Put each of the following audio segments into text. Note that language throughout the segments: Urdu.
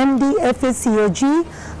MD FACOG,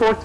4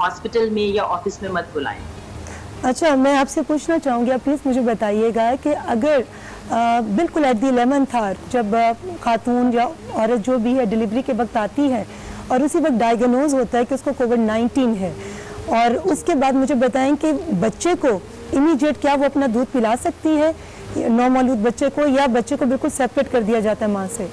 ہاسپٹل میں یا آفس میں مت بلائیں. اچھا میں آپ سے پوچھنا چاہوں گی, آپ پلیز مجھے بتائیے گا کہ اگر بالکل ایٹ دی 11th hour جب خاتون یا عورت جو بھی ہے ڈلیوری کے وقت آتی ہے اور اسی وقت ڈائیگنوز ہوتا ہے کہ اس کو کووڈ-19 ہے, اور اس کے بعد مجھے بتائیں کہ بچے کو امیڈیٹ کیا وہ اپنا دودھ پلا سکتی ہے نومولود بچے کو, یا بچے کو بالکل سیپریٹ کر دیا جاتا ہے ماں سے؟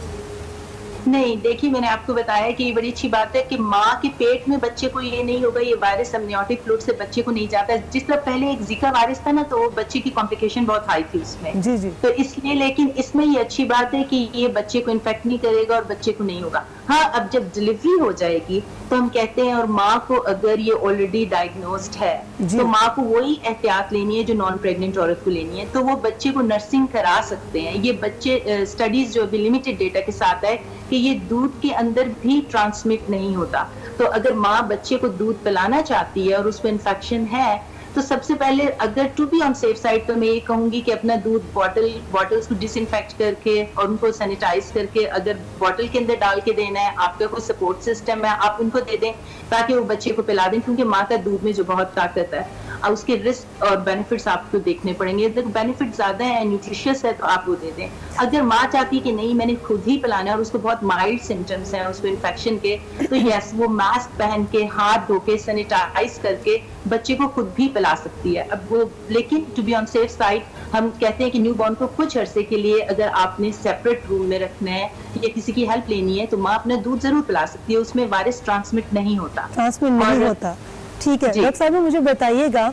نہیں, دیکھیے میں نے آپ کو بتایا کہ یہ بڑی اچھی بات ہے کہ ماں کے پیٹ میں بچے کو یہ نہیں ہوگا, یہ وائرس امنیوٹک فلوئڈ سے بچے کو نہیں جاتا. جس طرح پہلے ایک زیکا وائرس تھا نا تو بچے کی کمپلیکیشن بہت ہائی تھی اس میں, جی جی, تو اس لیے لیکن اس میں یہ اچھی بات ہے کہ یہ بچے کو انفیکٹ نہیں کرے گا اور بچے کو نہیں ہوگا. ہاں اب جب ڈلیوری ہو جائے گی تو ہم کہتے ہیں, اور ماں کو اگر یہ آلریڈی ڈائگنوزڈ ہے تو ماں کو وہی احتیاط لینی ہے جو نان پریگننٹ عورت کو لینی ہے, تو وہ بچے کو نرسنگ کرا سکتے ہیں. یہ بچے اسٹڈیز جو ابھی لمیٹڈ ڈیٹا کے ساتھ ہے کہ یہ دودھ کے اندر بھی ٹرانسمٹ نہیں ہوتا, تو اگر ماں بچے کو دودھ پلانا چاہتی ہے اور اس کو انفیکشن ہے تو سب سے پہلے اگر to be on safe side تو میں یہ کہوں گی کہ اپنا دودھ بوٹلز کو ڈس انفیکٹ کر کے اور ان کو سینیٹائز کر کے اگر بوٹل کے اندر ڈال کے دینا ہے, آپ کا کوئی سپورٹ سسٹم ہے آپ ان کو دے دیں تاکہ وہ بچے کو پلا دیں, کیونکہ ماں کا دودھ میں جو بہت طاقت ہے اور اس کے رسک اور بینیفٹس آپ کو دیکھنے پڑیں گے. اگر بینیفٹ زیادہ ہیں, نیوٹریشس ہے تو آپ وہ دے دیں. اگر ماں چاہتی ہے کہ نہیں میں نے خود ہی پلانا ہے اور اس کو بہت مائلڈ سمٹمس ہیں اس کو انفیکشن کے, تو یس وہ ماسک پہن کے ہاتھ دھو کے سینیٹائز کر کے بچے کو خود بھی پلا سکتی ہے. اب وہ لیکن to be on safe side ہم کہتے ہیں کہ نیو بورن کو کچھ عرصے کے لیے اگر آپ نے سیپریٹ روم میں رکھنا ہے یا کسی کی ہیلپ لینی ہے تو ماں اپنا دودھ ضرور پلا سکتی ہے, اس میں وائرس ٹرانسمٹ نہیں ہوتا. ٹھیک ہے. ڈاکٹر صاحب مجھے بتائیے گا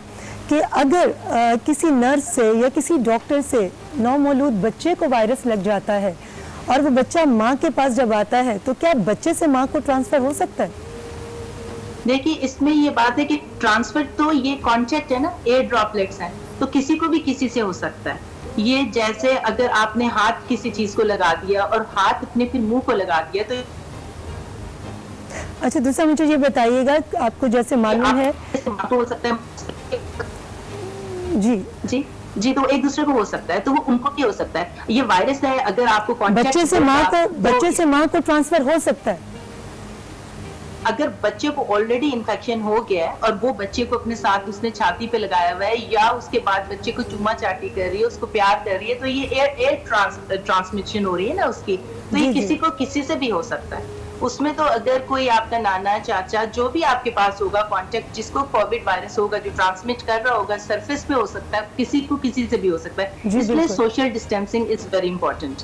کہ اگر کسی نرس سے یا کسی ڈاکٹر سے نومولود بچے کو وائرس لگ جاتا ہے اور وہ بچہ ماں کے پاس جب آتا ہے تو کیا بچے سے ماں کو ٹرانسفر ہو سکتا ہے؟ دیکھیے اس میں یہ بات ہے کہ ٹرانسفر تو یہ کانٹیکٹ ہے نا, ایئر ڈراپلیٹس ہیں, تو کسی کو بھی کسی سے ہو سکتا ہے. یہ جیسے اگر آپ نے ہاتھ کسی چیز کو لگا دیا اور ہاتھ اپنے پھر منہ کو لگا دیا تو. اچھا دوسرا مجھے یہ بتائیے گا, آپ کو جیسے معلوم ہے ہو سکتا ہے جی جی جی تو ایک دوسرے کو ہو سکتا ہے, تو وہ ان کو بھی ہو سکتا ہے. یہ وائرس ہے اگر آپ کو بچے سے ماں کو ٹرانسفر ہو سکتا ہے. اگر بچے کو آلریڈی انفیکشن ہو گیا ہے اور وہ بچے کو اپنے ساتھ اس نے چھاتی پہ لگایا ہوا ہے یا اس کے بعد بچے کو چوما چاٹی کر رہی ہے, اس کو پیار کر رہی ہے, تو یہ ایئر ٹرانسمیشن ہو رہی ہے نا اس کی, تو یہ کسی کو کسی سے بھی ہو سکتا ہے. اس میں تو اگر کوئی آپ کا نانا چاچا جو بھی آپ کے پاس ہوگا کانٹیکٹ جس کو کووڈ وائرس ہوگا جو ٹرانسمٹ کر رہا ہوگا سرفیس پہ ہو سکتا ہے, کسی کو کسی سے بھی ہو سکتا ہے. اس لیے social distancing is very important.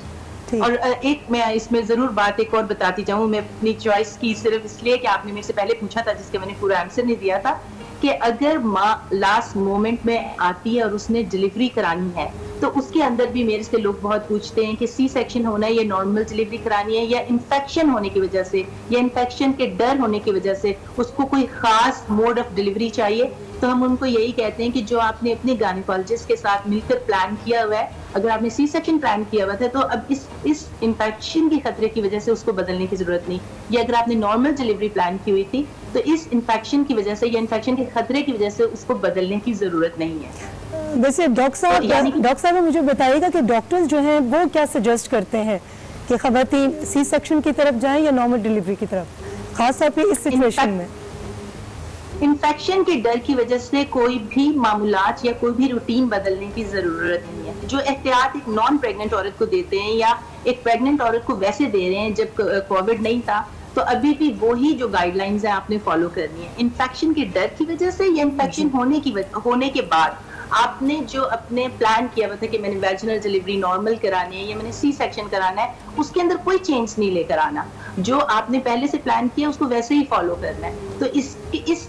اور ایک میں اس میں ضرور بات ایک اور بتاتی جاؤں, میں اپنی چوائس کی صرف اس لیے کہ آپ نے میرے سے پہلے پوچھا تھا جس کے میں نے پورا آنسر نہیں دیا تھا, کہ اگر ماں لاسٹ مومنٹ میں آتی ہے اور اس نے ڈلیوری کرانی ہے تو اس کے اندر بھی میرے سے لوگ بہت پوچھتے ہیں کہ سی سیکشن ہونا ہے یا نارمل ڈلیوری کرانی ہے, یا انفیکشن ہونے کی وجہ سے یا انفیکشن کے ڈر ہونے کی وجہ سے اس کو کوئی خاص موڈ آف ڈلیوری چاہیے. تو ہم ان کو یہی کہتے ہیں کہ جو آپ نے اپنے گائنیکالوجسٹ کے ساتھ مل کر پلان کیا ہوا ہے, اگر آپ نے سی سیکشن پلان کیا ہوا تھا تو اب اس انفیکشن کے خطرے کی وجہ سے اس کو بدلنے کی ضرورت نہیں, یا اگر آپ نے نارمل ڈلیوری پلان کی ہوئی تھی تو اس انفیکشن کی وجہ سے یا انفیکشن کے خطرے کی وجہ سے اس کو بدلنے کی ضرورت نہیں ہے. ویسے ڈاکٹر صاحب مجھے بتائیے گا کہ ڈاکٹرز جو ہیں وہ کیا سجیسٹ کرتے ہیں کہ خواتین سی سیکشن کی طرف جائیں یا نارمل ڈلیوری کی طرف, خاص طور پہ اس سچویشن میں؟ انفیکشن کے ڈر کی وجہ سے کوئی بھی معمولات یا کوئی بھی روٹین بدلنے کی ضرورت نہیں ہے. جو احتیاط ایک نان پریگننٹ عورت کو دیتے ہیں یا ایک پریگننٹ عورت کو ویسے دے رہے ہیں جب کووڈ نہیں تھا, تو ابھی بھی وہی جو گائیڈ لائنز ہیں آپ نے فالو کرنی ہے. انفیکشن کے ڈر کی وجہ سے یا انفیکشن ہونے کے بعد آپ نے جو اپنے پلان کیا ہوا تھا کہ میں نے ویجنل ڈلیوری نارمل کرانی ہے یا میں نے سی سیکشن کرانا ہے, اس کے اندر کوئی چینج نہیں لے کر آنا. جو آپ نے پہلے سے پلان کیا اس کو ویسے ہی فالو کرنا ہے. تو اس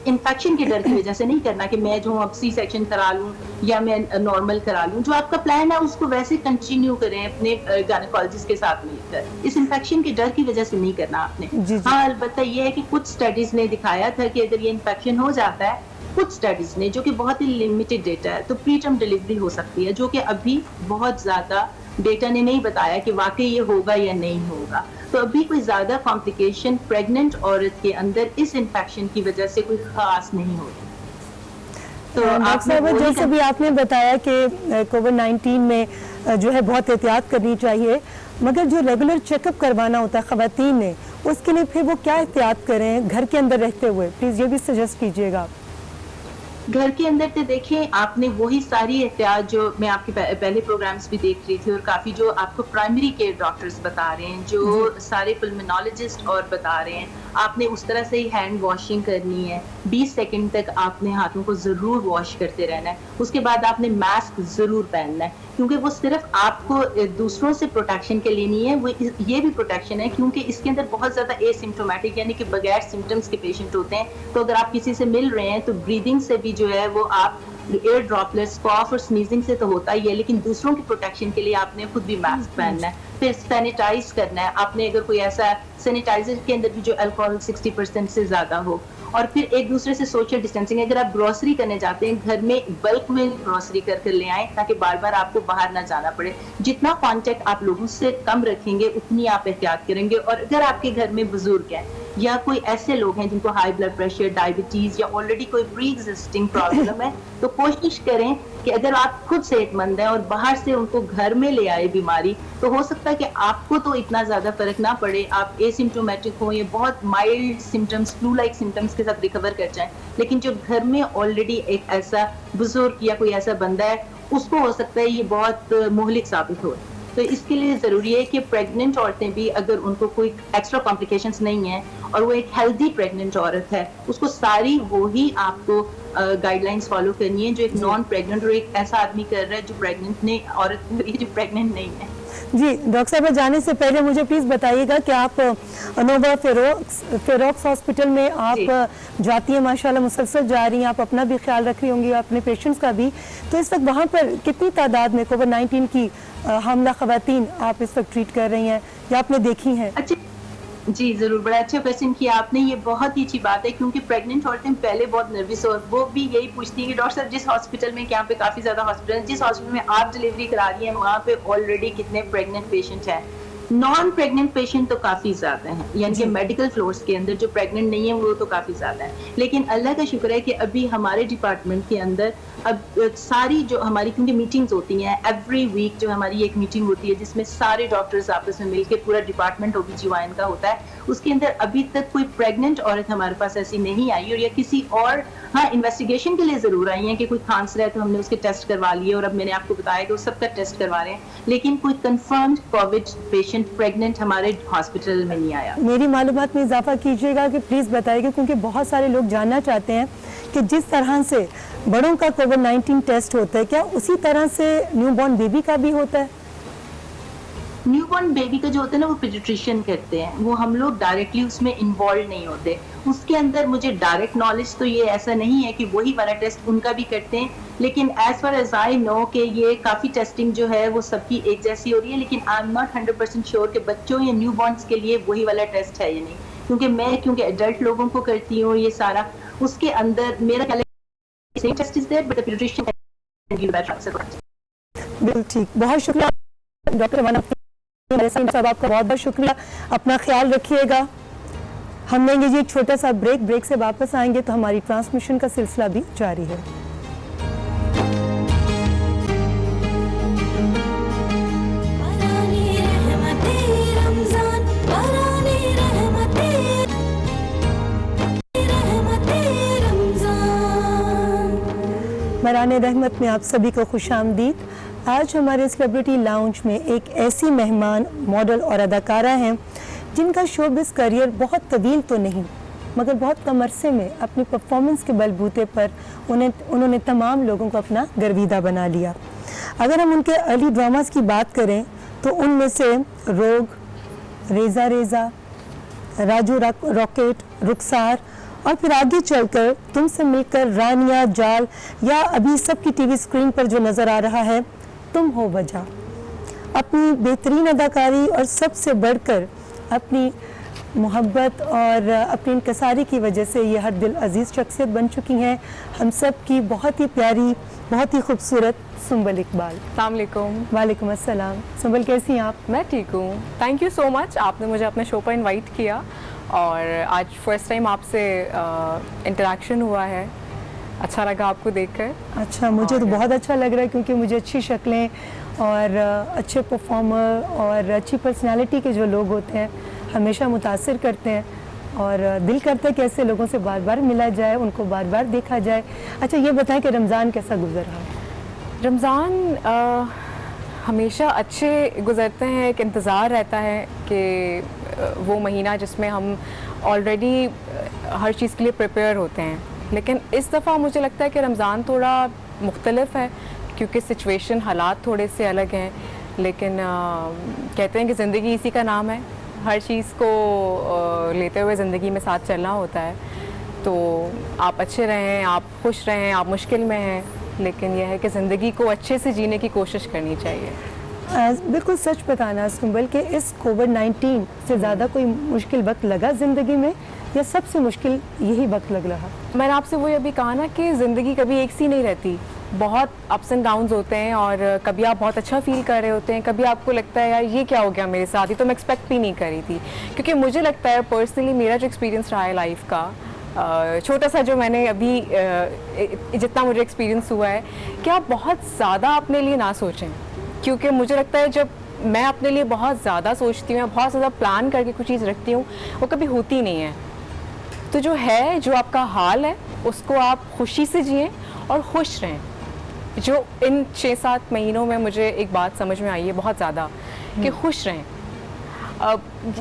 انفیکشن کے ڈر کی وجہ سے نہیں کرنا کہ میں جو ہوں اب سی سیکشن کرا لوں یا میں نارمل کرا لوں. جو آپ کا پلان ہے اس کو ویسے کنٹینیو کریں اپنے گائنیکالوجسٹ کے ساتھ مل کر. اس انفیکشن کے ڈر کی وجہ سے نہیں کرنا آپ نے. ہاں البتہ یہ ہے کہ کچھ اسٹڈیز نے دکھایا تھا کہ اگر یہ انفیکشن ہو جاتا ہے, کچھ اسٹڈیز نے جو کہ بہت ہی لمیٹڈ ڈیٹا ہے, تو پری ٹرم ڈلیوری ہو سکتی ہے, جو کہ ابھی بہت زیادہ ڈیٹا نے نہیں بتایا کہ واقعی یہ ہوگا یا نہیں ہوگا. تو ابھی کوئی زیادہ کمپلیکیشن پریگننٹ عورت کے اندر اس انفیکشن کی وجہ سے کوئی خاص نہیں ہوتی. تو ڈاکٹر صاحب جیسے بھی آپ نے بتایا کہ کووڈ-19 میں جو ہے بہت احتیاط کرنی چاہیے, مگر جو ریگولر چیک اپ کروانا ہوتا ہے خواتین نے اس کے لیے پھر وہ کیا احتیاط کریں گھر کے اندر رہتے ہوئے؟ پلیز یہ بھی سجیسٹ کیجیے گا. گھر کے اندر تو دیکھیں آپ نے وہی ساری احتیاط جو میں آپ کے پہلے پروگرامز بھی دیکھ رہی تھی اور کافی جو آپ کو پرائمری کیئر ڈاکٹرز بتا رہے ہیں, جو سارے پلمنالوجسٹ اور بتا رہے ہیں, آپ نے اس طرح سے ہی ہینڈ واشنگ کرنی ہے. 20 سیکنڈ تک آپ نے ہاتھوں کو ضرور واش کرتے رہنا ہے. اس کے بعد آپ نے ماسک ضرور پہننا ہے, کیونکہ وہ صرف آپ کو دوسروں سے پروٹیکشن کے لیے نہیں ہے, وہ یہ بھی پروٹیکشن ہے کیونکہ اس کے اندر بہت زیادہ اے سمٹومیٹک یعنی کہ بغیر سمٹمس کے پیشنٹ ہوتے ہیں. تو اگر آپ کسی سے مل رہے ہیں تو بریدنگ سے بھی جو ہے وہ آپ ایئر ڈراپلیٹس, کاف اور سنیزنگ سے تو ہوتا ہی ہے, لیکن دوسروں کی پروٹیکشن کے لیے آپ نے خود بھی ماسک پہننا ہے. پھر سینیٹائز کرنا ہے آپ نے, اگر کوئی ایسا سینیٹائزر کے اندر بھی جو الکوہول 60% سے زیادہ ہو. اور پھر ایک دوسرے سے سوشل ڈسٹینسنگ. اگر آپ گروسری کرنے جاتے ہیں گھر میں بلک میں گروسری کر لے آئیں تاکہ بار بار آپ کو باہر نہ جانا پڑے. جتنا کانٹیکٹ آپ لوگوں سے کم رکھیں گے اتنی آپ احتیاط کریں گے. اور اگر آپ کے گھر میں بزرگ ہیں یا کوئی ایسے لوگ ہیں جن کو ہائی بلڈ پریشر, ڈائبٹیز یا آلریڈی کوئی پری ایگزسٹنگ پرابلم ہے, تو کوشش کریں کہ اگر آپ خود صحت مند ہیں اور باہر سے ان کو گھر میں لے آئے بیماری, تو ہو سکتا ہے کہ آپ کو تو اتنا زیادہ فرق نہ پڑے, آپ اے سمٹومیٹک ہوں یا بہت mild symptoms, flu like symptoms کے ساتھ ریکور کر جائیں. لیکن جو گھر میں آلریڈی ایک ایسا بزرگ یا کوئی ایسا بندہ ہے اس کو ہو سکتا ہے یہ بہت مہلک ثابت ہو. تو اس کے لیے ضروری ہے کہ پریگننٹ عورتیں بھی اگر ان کو کوئی ایکسٹرا کمپلیکیشنز نہیں ہیں اور وہ ایک ہیلدی پریگننٹ عورت ہے, اس کو ساری وہی آپ کو گائیڈ لائنس فالو کرنی ہے جو ایک نان پریگننٹ اور ایک ایسا آدمی کر رہا ہے جو پریگننٹ نہیں, عورت جو پریگننٹ نہیں ہے. جی ڈاکٹر صاحبہ, جانے سے پہلے مجھے پلیز بتائیے گا کہ آپ نووا فیروکس ہاسپٹل میں آپ جاتی ہیں, ماشاءاللہ مسلسل جا رہی ہیں, آپ اپنا بھی خیال رکھ رہی ہوں گی اپنے پیشنٹس کا بھی. تو اس وقت وہاں پر کتنی تعداد میں کووڈ-19 کی حاملہ خواتین آپ اس وقت ٹریٹ کر رہی ہیں یا آپ نے دیکھی ہیں؟ اچھا جی ضرور, بڑا اچھا کویسچن کیا آپ نے. یہ بہت ہی اچھی بات ہے کیونکہ پریگننٹ عورتیں پہلے بہت نروس اور وہ بھی یہی پوچھتی ہیں کہ ڈاکٹر صاحب جس ہاسپٹل میں, یہاں پہ کافی زیادہ ہاسپٹل ہیں, جس ہاسپٹل میں آپ ڈلیوری کرا رہی ہیں وہاں پہ آلریڈی کتنے پریگننٹ پیشنٹ ہیں؟ نان پریگننٹ پیشنٹ تو کافی زیادہ ہیں, یعنی کہ میڈیکل فلورس کے اندر جو پریگننٹ نہیں ہیں وہ تو کافی زیادہ ہیں. لیکن اللہ کا شکر ہے کہ ابھی ہمارے ڈپارٹمنٹ کے اندر اب ساری جو ہماری, کیونکہ میٹنگز ہوتی ہیں ایوری ویک, جو ہماری ایک میٹنگ ہوتی ہے جس میں سارے ڈاکٹرز آپس میں مل کے پورا ڈپارٹمنٹ OB-GYN کا ہوتا ہے, اس کے اندر ابھی تک کوئی پریگننٹ عورت ہمارے پاس ایسی نہیں آئی. اور یا کسی اور, ہاں انویسٹیگیشن کے لیے ضرور آئی ہیں کہ کوئی کھانس رہا ہے تو ہم نے اس کے ٹیسٹ کروا لیے, اور اب میں نے آپ کو بتایا کہ وہ سب کا ٹیسٹ کروا رہے ہیں, لیکن کوئی کنفرمڈ کووڈ پیشنٹ پریگننٹ ہمارے ہاسپٹل میں نہیں آیا. میری معلومات میں اضافہ کیجیے گا کہ پلیز بتائیے گا, کیونکہ بہت سارے لوگ جاننا چاہتے ہیں کہ جس طرح سے بڑوں کا کووڈ-19 ٹیسٹ ہوتا ہے, کیا اسی طرح سے نیو بورن بیبی کا بھی ہوتا ہے؟ نیو بورن بیبی کا جو ہوتا ہے نا وہ پیڈیاٹریشین کرتے ہیں, وہ ہم لوگ ڈائریکٹلی اس میں انوالو نہیں ہوتے. اس کے اندر مجھے ڈائریکٹ نالج تو یہ ایسا نہیں ہے کہ وہی والا ٹیسٹ ان کا بھی کرتے ہیں, لیکن ایز فار ایز آئی نو کہ یہ کافی ٹیسٹنگ جو ہے وہ سب کی ایک جیسی ہو رہی ہے. لیکن آئی ایم ناٹ 100% شیور کہ بچوں یا نیو بورنس کے لیے وہی والا ٹیسٹ ہے یا نہیں, کیونکہ ایڈلٹ لوگوں کو کرتی ہوں یہ سارا, اس کے اندر میرا خیال ہے same test is there but the pediatrician can give that answer. بالکل ٹھیک, بہت شکریہ ڈاکٹر ایمان صاحب, آپ کا بہت بہت شکریہ. اپنا خیال رکھیے گا. ہم لیں گے جی ایک چھوٹا سا بریک سے واپس آئیں گے تو ہماری ٹرانسمیشن کا سلسلہ بھی جاری ہے. مران رحمت میں آپ سبھی کو خوش آمدید. آج ہمارے سیلیبریٹی لاؤنج میں ایک ایسی مہمان, ماڈل اور اداکارہ ہیں جن کا شوبز کریئر بہت طویل تو نہیں مگر بہت کم عرصے میں اپنی پرفارمنس کے بلبوتے پر انہوں نے تمام لوگوں کو اپنا گرویدہ بنا لیا. اگر ہم ان کے ارلی ڈراماز کی بات کریں تو ان میں سے روگ, ریزا, راجو راکٹ, رخسار, اور پھر آگے چل کر تم سے مل کر, رانیہ, جال, یا ابھی سب کی ٹی وی اسکرین پر جو نظر آ رہا ہے تم ہو وجہ. اپنی بہترین اداکاری اور سب سے بڑھ کر اپنی محبت اور اپنی انکساری کی وجہ سے یہ ہر دل عزیز شخصیت بن چکی ہیں ہم سب کی بہت ہی پیاری, بہت ہی خوبصورت سنبل اقبال. السلام علیکم. وعلیکم السلام. سنبل کیسی ہیں آپ؟ میں ٹھیک ہوں, تھینک یو سو مچ, آپ نے مجھے اپنے شو پر انوائٹ کیا اور آج فرسٹ ٹائم آپ سے انٹریکشن ہوا ہے. اچھا لگا آپ کو دیکھ کر. اچھا, مجھے تو بہت اچھا لگ رہا ہے کیونکہ مجھے اچھی شکلیں اور اچھے پرفارمر اور اچھی پرسنالٹی کے جو لوگ ہوتے ہیں ہمیشہ متاثر کرتے ہیں اور دل کرتا ہے کہ ایسے لوگوں سے بار بار ملا جائے, ان کو بار بار دیکھا جائے. اچھا یہ بتائیں کہ رمضان کیسا گزر رہا؟ رمضان ہمیشہ اچھے گزرتے ہیں. ایک انتظار رہتا ہے کہ وہ مہینہ جس میں ہم آلریڈی ہر چیز کے لیے پریپیئر ہوتے ہیں. لیکن اس دفعہ مجھے لگتا ہے کہ رمضان تھوڑا مختلف ہے کیونکہ سچویشن, حالات تھوڑے سے الگ ہیں. لیکن کہتے ہیں کہ زندگی اسی کا نام ہے, ہر چیز کو لیتے ہوئے زندگی میں ساتھ چلنا ہوتا ہے. تو آپ اچھے رہیں, آپ خوش رہیں, آپ مشکل میں ہیں, لیکن یہ ہے کہ زندگی کو اچھے سے جینے کی کوشش کرنی چاہیے. بالکل سچ بتانا سنبل کہ اس کووڈ-19 سے زیادہ کوئی مشکل وقت لگا زندگی میں یا سب سے مشکل یہی وقت لگ رہا؟ میں نے آپ سے وہی ابھی کہا نا کہ زندگی کبھی ایک سی نہیں رہتی, بہت اپس اینڈ ڈاؤنز ہوتے ہیں. اور کبھی آپ بہت اچھا فیل کر رہے ہوتے ہیں, کبھی آپ کو لگتا ہے یار یہ کیا ہو گیا میرے ساتھ, یہ تو میں ایکسپیکٹ بھی نہیں کر رہی تھی. کیونکہ مجھے لگتا ہے پرسنلی میرا جو ایکسپیرینس رہا ہے لائف کا, چھوٹا سا جو میں نے ابھی جتنا مجھے ایکسپیرینس ہوا ہے, کہ آپ بہت زیادہ اپنے لیے نہ سوچیں. کیونکہ مجھے لگتا ہے جب میں اپنے لیے بہت زیادہ سوچتی ہوں, بہت زیادہ پلان کر کے کچھ چیز رکھتی ہوں, وہ کبھی ہوتی نہیں ہے. تو جو ہے, جو آپ کا حال ہے, اس کو آپ خوشی سے جئیں اور خوش رہیں. جو ان 6-7 مہینوں میں مجھے ایک بات سمجھ میں آئی ہے بہت زیادہ, کہ خوش رہیں.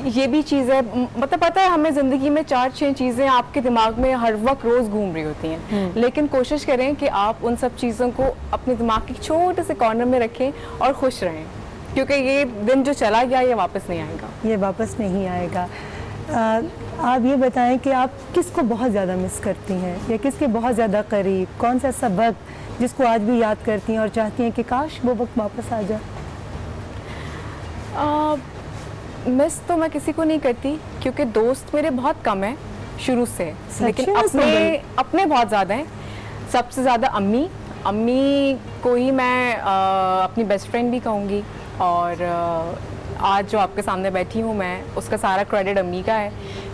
یہ بھی چیز ہے, مطلب پتہ ہے ہمیں زندگی میں 4-6 چیزیں آپ کے دماغ میں ہر وقت روز گھوم رہی ہوتی ہیں, لیکن کوشش کریں کہ آپ ان سب چیزوں کو اپنے دماغ کے چھوٹے سے کارنر میں رکھیں اور خوش رہیں. کیونکہ یہ دن جو چلا گیا یہ واپس نہیں آئے گا. یہ واپس نہیں آئے گا. آپ یہ بتائیں کہ آپ کس کو بہت زیادہ مس کرتی ہیں یا کس کے بہت زیادہ قریب, کون سا ایسا وقت جس کو آج بھی یاد کرتی ہیں اور چاہتی ہیں کہ کاش وہ وقت واپس آ جائے؟ مس تو میں کسی کو نہیں کرتی کیونکہ دوست میرے بہت کم ہیں شروع سے, لیکن اپنے بہت زیادہ ہیں. سب سے زیادہ امی کو ہی میں اپنی بیسٹ فرینڈ بھی کہوں گی. اور آج جو آپ کے سامنے بیٹھی ہوں میں, اس کا سارا کریڈٹ امی کا ہے,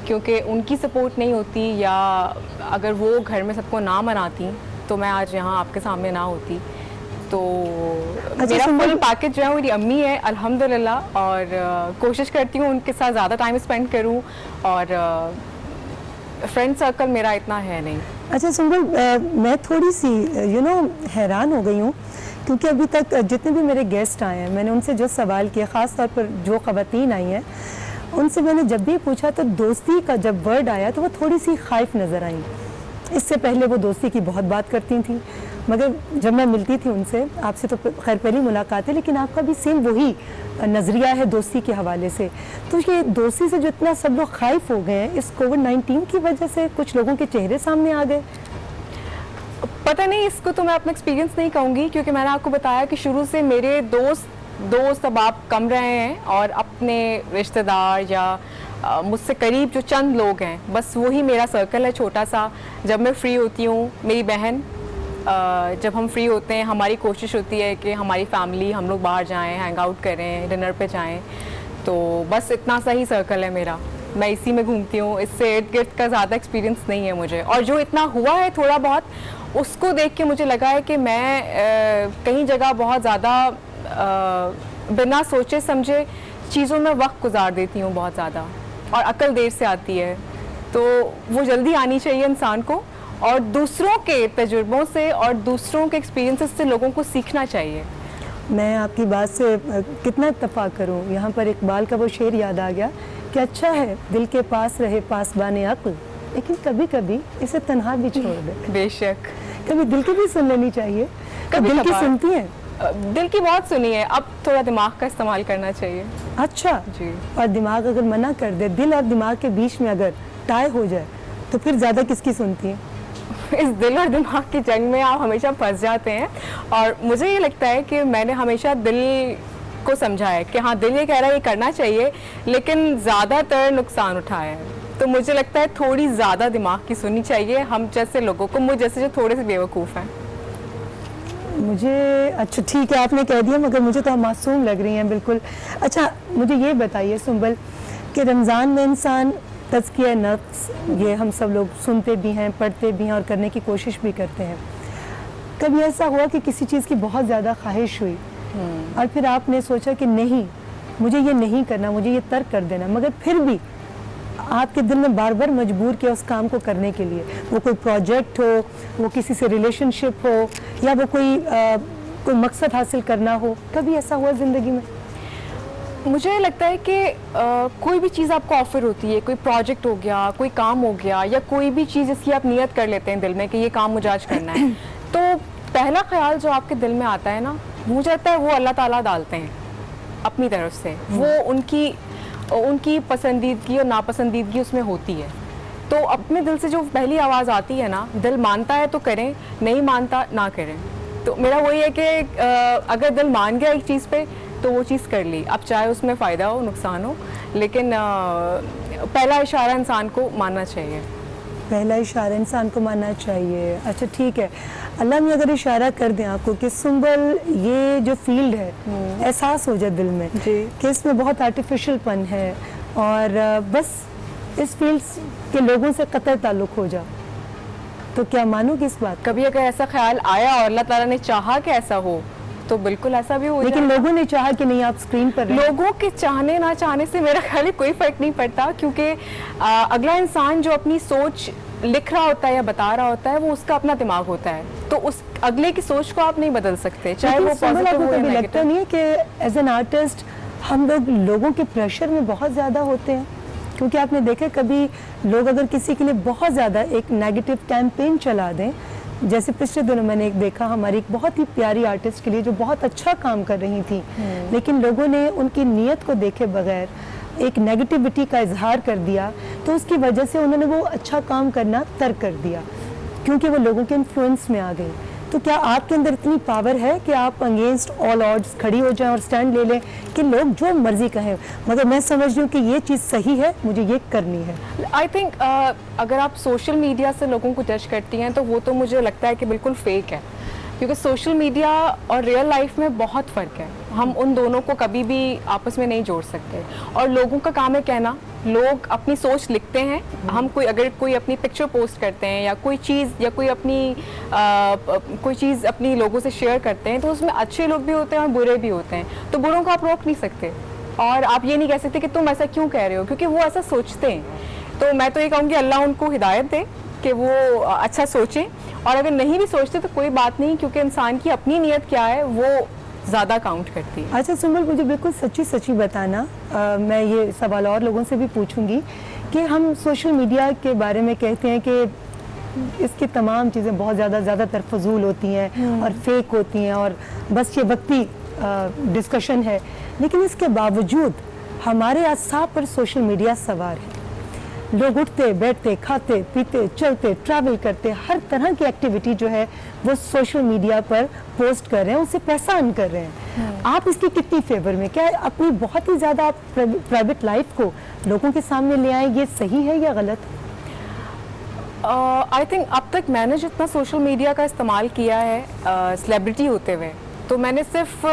کیونکہ ان کی سپورٹ نہیں ہوتی یا اگر وہ گھر میں سب کو نہ مناتی تو میں آج یہاں آپ کے سامنے نہ ہوتی. تو میرا فل پیکج جو ہے میری امی ہے الحمدللہ, اور کوشش کرتی ہوں ان کے ساتھ زیادہ ٹائم اسپینڈ کروں, اور فرینڈ سرکل میرا اتنا ہے نہیں. اچھا سنبل, میں تھوڑی سی حیران ہو گئی ہوں کیونکہ ابھی تک جتنے بھی میرے گیسٹ آئے ہیں میں نے ان سے جو سوال کیا, خاص طور پر جو خواتین آئی ہیں ان سے میں نے جب بھی پوچھا تو دوستی کا جب ورڈ آیا تو وہ تھوڑی سی خائف نظر آئیں. اس سے پہلے وہ دوستی کی بہت بات کرتی تھیں, مگر جب میں ملتی تھی ان سے, آپ سے تو خیر پہلی ملاقات ہے لیکن آپ کا بھی سیم وہی نظریہ ہے دوستی کے حوالے سے. تو یہ دوستی سے جو اتنا سب لوگ خائف ہو گئے ہیں اس کووڈ-19 کی وجہ سے, کچھ لوگوں کے چہرے سامنے آ گئے. پتہ نہیں, اس کو تو میں اپنا ایکسپیرینس نہیں کہوں گی کیونکہ میں نے آپ کو بتایا کہ شروع سے میرے دوست اب آپ کم رہے ہیں, اور اپنے رشتہ دار یا مجھ سے قریب جو چند لوگ ہیں بس وہی میرا سرکل ہے چھوٹا سا. جب میں فری ہوتی ہوں, میری بہن, جب ہم فری ہوتے ہیں ہماری کوشش ہوتی ہے کہ ہماری فیملی ہم لوگ باہر جائیں, ہینگ آؤٹ کریں, ڈنر پہ جائیں. تو بس اتنا سا ہی سرکل ہے میرا, میں اسی میں گھومتی ہوں. اس سے ارد گرد کا زیادہ ایکسپیرینس نہیں ہے مجھے, اور جو اتنا ہوا ہے تھوڑا بہت اس کو دیکھ کے مجھے لگا ہے کہ میں کئی جگہ بہت زیادہ بنا سوچے سمجھے چیزوں میں وقت گزار دیتی ہوں بہت زیادہ, اور عقل دیر سے آتی ہے. تو وہ جلدی آنی چاہیے انسان کو, اور دوسروں کے تجربوں سے اور دوسروں کے ایکسپیرینسز سے لوگوں کو سیکھنا چاہیے. میں آپ کی بات سے کتنا اتفاق کروں. یہاں پر اقبال کا وہ شعر یاد آ گیا کہ اچھا ہے دل کے پاس رہے پاسبان عقل, لیکن کبھی کبھی اسے تنہا بھی چھوڑ دے. بے شک, کبھی دل کی بھی سن لینی چاہیے. دل کی سنتی ہیں؟ دل کی بہت سنی ہے, اب تھوڑا دماغ کا استعمال کرنا چاہیے. اچھا جی. اور دماغ اگر منع کر دے, دل اور دماغ کے بیچ میں اگر ٹائے ہو جائے تو پھر زیادہ کس کی سنتی ہیں؟ اس دل اور دماغ کی جنگ میں آپ ہمیشہ پھنس جاتے ہیں. اور مجھے یہ لگتا ہے کہ میں نے ہمیشہ دل کو سمجھا ہے کہ ہاں دل یہ کہہ رہا ہے یہ کرنا چاہیے, لیکن زیادہ تر نقصان اٹھایا ہے. تو مجھے لگتا ہے تھوڑی زیادہ دماغ کی سننی چاہیے ہم جیسے لوگوں کو, مجھ جیسے جو تھوڑے سے بیوقوف ہیں. مجھے اچھا ٹھیک ہے آپ نے کہہ دیا, مگر مجھے تو معصوم لگ رہی ہیں بالکل. اچھا مجھے یہ بتائیے سنبل کہ رمضان میں انسان تزکیہ نفس, یہ ہم سب لوگ سنتے بھی ہیں, پڑھتے بھی ہیں اور کرنے کی کوشش بھی کرتے ہیں. کبھی ایسا ہوا کہ کسی چیز کی بہت زیادہ خواہش ہوئی اور پھر آپ نے سوچا کہ نہیں مجھے یہ نہیں کرنا, مجھے یہ ترک کر دینا, مگر پھر بھی آپ کے دل میں بار بار مجبور کیا اس کام کو کرنے کے لیے, وہ کوئی پروجیکٹ ہو, وہ کسی سے ریلیشن شپ ہو, یا وہ کوئی مقصد حاصل کرنا ہو, کبھی ایسا ہوا زندگی میں؟ مجھے لگتا ہے کہ کوئی بھی چیز آپ کو آفر ہوتی ہے, کوئی پروجیکٹ ہو گیا, کوئی کام ہو گیا, یا کوئی بھی چیز جس کی آپ نیت کر لیتے ہیں دل میں کہ یہ کام مجھے آج کرنا ہے, تو پہلا خیال جو آپ کے دل میں آتا ہے نا, مجھے لگتا ہے وہ اللہ تعالیٰ ڈالتے ہیں اپنی طرف سے. وہ ان کی پسندیدگی اور ناپسندیدگی اس میں ہوتی ہے. تو اپنے دل سے جو پہلی آواز آتی ہے نا, دل مانتا ہے تو کریں, نہیں مانتا نہ کریں. تو میرا وہی ہے کہ اگر دل مان گیا ایک چیز پہ تو وہ چیز کر لی, اب چاہے اس میں فائدہ ہو نقصان ہو, لیکن پہلا اشارہ انسان کو ماننا چاہیے. پہلا اشارہ انسان کو ماننا چاہیے. اچھا ٹھیک ہے, اللہ میں اگر اشارہ کر دیں آپ کو کہ سنبل یہ جو فیلڈ ہے, احساس ہو جائے دل میں کہ اس میں بہت آرٹیفیشل پن ہے, اور بس اس فیلڈ کے لوگوں سے قطع تعلق ہو جا, تو کیا مانو گی اس بات؟ کبھی اگر ایسا خیال آیا اور اللہ تعالیٰ نے چاہا کہ ایسا ہو تو بالکل ایسا بھی ہو, لیکن لوگوں نے چاہا کہ نہیں آپ اسکرین پر رہیں. لوگوں کے چاہنے نہ چاہنے سے میرا خیال ہے کوئی فرق نہیں پڑتا, کیونکہ اگلا انسان جو اپنی سوچ لکھ رہا ہوتا ہے یا بتا رہا ہوتا ہے وہ اس کا اپنا دماغ ہوتا ہے, تو اس اگلے کی سوچ کو آپ نہیں بدل سکتے, چاہے وہ پازیٹیو ہو یا کبھی لگتا نیگیٹو. نہیں ہے کہ ایز این آرٹسٹ ہم لوگوں کے پریشر میں بہت زیادہ ہوتے ہیں؟ کیونکہ آپ نے دیکھا کبھی لوگ اگر کسی کے لیے بہت زیادہ ایک نیگیٹو کیمپین چلا دیں, جیسے پچھلے دنوں میں نے ایک دیکھا ہماری ایک بہت ہی پیاری آرٹسٹ کے لیے جو بہت اچھا کام کر رہی تھی, لیکن لوگوں نے ان کی نیت کو دیکھے بغیر ایک نیگیٹیوٹی کا اظہار کر دیا, تو اس کی وجہ سے انہوں نے وہ اچھا کام کرنا ترک کر دیا کیونکہ وہ لوگوں کے انفلوئنس میں آ گئی. تو کیا آپ کے اندر اتنی پاور ہے کہ آپ اگینسٹ آل آڈس کھڑی ہو جائیں اور سٹینڈ لے لیں کہ لوگ جو مرضی کہیں, مگر میں سمجھ رہی ہوں کہ یہ چیز صحیح ہے, مجھے یہ کرنی ہے؟ آئی تھنک اگر آپ سوشل میڈیا سے لوگوں کو جج کرتی ہیں تو وہ تو مجھے لگتا ہے کہ بالکل فیک ہے, کیونکہ سوشل میڈیا اور ریئل لائف میں بہت فرق ہے. ہم ان دونوں کو کبھی بھی آپس میں نہیں جوڑ سکتے, اور لوگوں کا کام ہے کہنا, لوگ اپنی سوچ لکھتے ہیں. ہم اگر کوئی اپنی پکچر پوسٹ کرتے ہیں یا کوئی چیز اپنی لوگوں سے شیئر کرتے ہیں تو اس میں اچھے لوگ بھی ہوتے ہیں اور برے بھی ہوتے ہیں, تو بروں کو آپ روک نہیں سکتے, اور آپ یہ نہیں کہہ سکتے کہ تم ایسا کیوں کہہ رہے ہو, کیونکہ وہ ایسا سوچتے ہیں. تو میں تو یہ کہوں گی اللہ ان کو ہدایت دے کہ وہ اچھا سوچیں, اور اگر نہیں بھی سوچتے تو کوئی بات نہیں, کیونکہ انسان کی اپنی نیت کیا ہے وہ زیادہ کاؤنٹ کرتی ہے. اچھا سنبل, مجھے بالکل سچی بتانا, میں یہ سوال اور لوگوں سے بھی پوچھوں گی کہ ہم سوشل میڈیا کے بارے میں کہتے ہیں کہ اس کی تمام چیزیں بہت زیادہ تر فضول ہوتی ہیں اور فیک ہوتی ہیں, اور بس یہ وقتی ڈسکشن ہے, لیکن اس کے باوجود ہمارے اعصاب پر سوشل میڈیا سوار ہے. لوگ اٹھتے بیٹھتے کھاتے پیتے چلتے ٹریول کرتے, ہر طرح کی ایکٹیویٹی جو ہے وہ سوشل میڈیا پر پوسٹ کر رہے ہیں, اسے پیسہ ارن کر رہے ہیں. آپ اس کی کتنی فیور میں, کیا اپنی بہت ہی زیادہ آپ پرائیویٹ لائف کو لوگوں کے سامنے لے آئیں, یہ صحیح ہے یا غلط؟ آئی تھنک اب تک میں نے جتنا سوشل میڈیا کا استعمال کیا ہے سیلیبریٹی ہوتے ہوئے, تو میں نے صرف